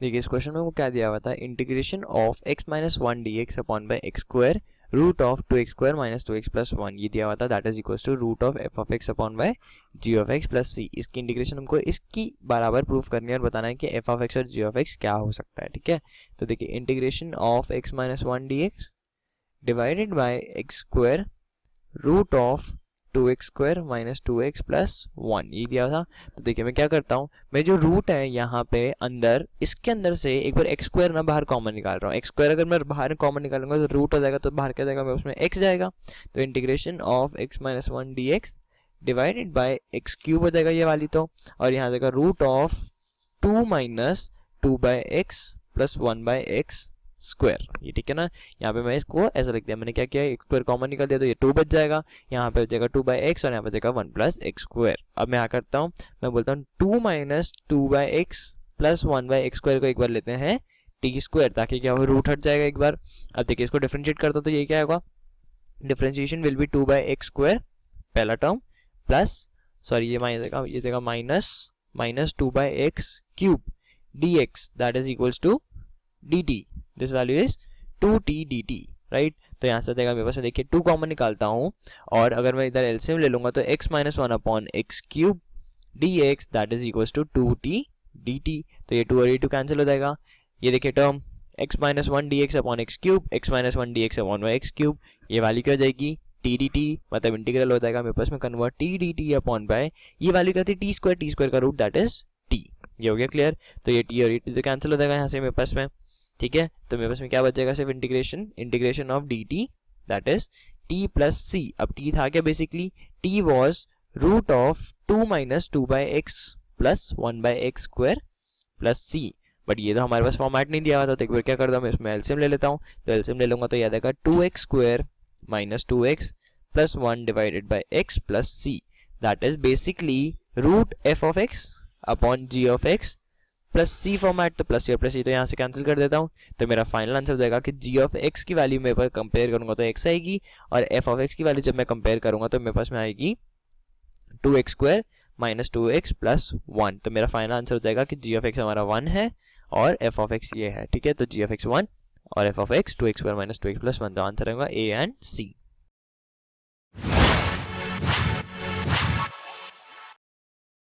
देखिए इस क्वेश्चन में वो क्या दिया हुआ था, integration of x minus one d x upon by x square root of 2x square minus 2x plus 1 ये दिया हुआ था, that is equals to root of f of x upon by g of x plus c। इसकी integration हमको इसकी बराबर proof करनी है और बताना है कि f ऑफ x और g ऑफ x क्या हो सकता है। ठीक है, तो देखिए integration of x minus one d x divided by x square root of 2x square minus 2x plus 1 ये दिया था। तो देखिए मैं क्या करता हूँ, मैं जो रूट है यहाँ पे अंदर, इसके अंदर से एक बार x स्क्वायर ना बाहर कॉमन निकाल रहा हूँ। x स्क्वायर अगर मैं बाहर कॉमन निकालूंगा तो रूट हो जाएगा, तो बाहर क्या जाएगा, मैं उसमें x जाएगा। तो integration of x minus one d x divided by x cube हो जाएगा ये वाली, तो और यहाँ जाएगा root of 2 minus 2 by x plus 1 by x square. ये ठीक है ना, यहाँ पे मैं इसको ऐसा लिख दिया, मैंने क्या किया, एक स्क्वायर कॉमन निकाल दिया तो ये 2 बच जाएगा, यहाँ पे बचेगा 2 बाई एक्स और यहाँ पे बचेगा 1 प्लस एक्स स्क्वायर। अब मैं क्या करता हूँ, मैं बोलता हूँ 2 minus 2 by x plus 1 by x square को एक बार लेते हैं टी स्क्वायर, ताकि क्या हो, रूट हट जाएगा एक बार। अब देखिए इसको डिफरेंशिएट करता हूँ तो ये क्या होगा, differentiation will be 2 by x square पहला टर्म प्लस सॉरी ये देगा minus 2 by x cube d x that is equals to d t, this value is 2t dt, right. तो यहाँ से देगा मेरे पास, देखिए 2 कॉमन निकालता हूँ और अगर मैं इधर एलसीएम ले लूंगा तो x minus one upon x cube d x that is equals to 2t dt। तो ये 2 और ये 2 कैंसिल हो जाएगा। ये देखिए term x minus one d x upon x cube, x minus one d x upon x cube, ये value क्या हो जाएगी t dt, मतलब इंटीग्रल हो जाएगा मेरे पास में convert t dt upon bye ये वैल्यू क्या थी t स्क्वायर का रूट दैट इज t। ये हो गया क्लियर। तो ये t और ये t तो कैंसिल हो जाएगा यहाँ से मेरे पास में। ठीक है, तो मेरे पास में क्या बचेगा, सिर्फ integration of dt that is t plus c। अब t था क्या, basically t was root of 2 minus 2 by x plus 1 by x square plus c, but ये तो हमारे पास फॉर्मेट नहीं दिया हुआ था। तो एक बार क्या करता हूँ, मैं इसमें एलसीएम ले लेता हूँ, तो एलसीएम ले लूंगा तो याद आएगा 2x square minus 2x plus 1 divided by x plus c that is basically root f of x upon g of x plus c format, तो प्लस c तो यहाँ से कैंसिल कर देता हूँ। तो मेरा फाइनल आंसर हो जाएगा कि g ऑफ x की वैल्यू मेरे पास कंपेयर करूंगा तो x आएगी और f ऑफ x की वैल्यू जब मैं कंपेयर करूंगा तो मेरे पास में आएगी 2x square minus 2x plus 1। तो मेरा फाइनल आंसर हो जाएगा कि g ऑफ x हमारा 1 है और f ऑफ x ये है। ठीक है, तो g ऑफ x 1 और f of x 2x square minus 2x plus 1, तो आंसर रहेगा A एंड C।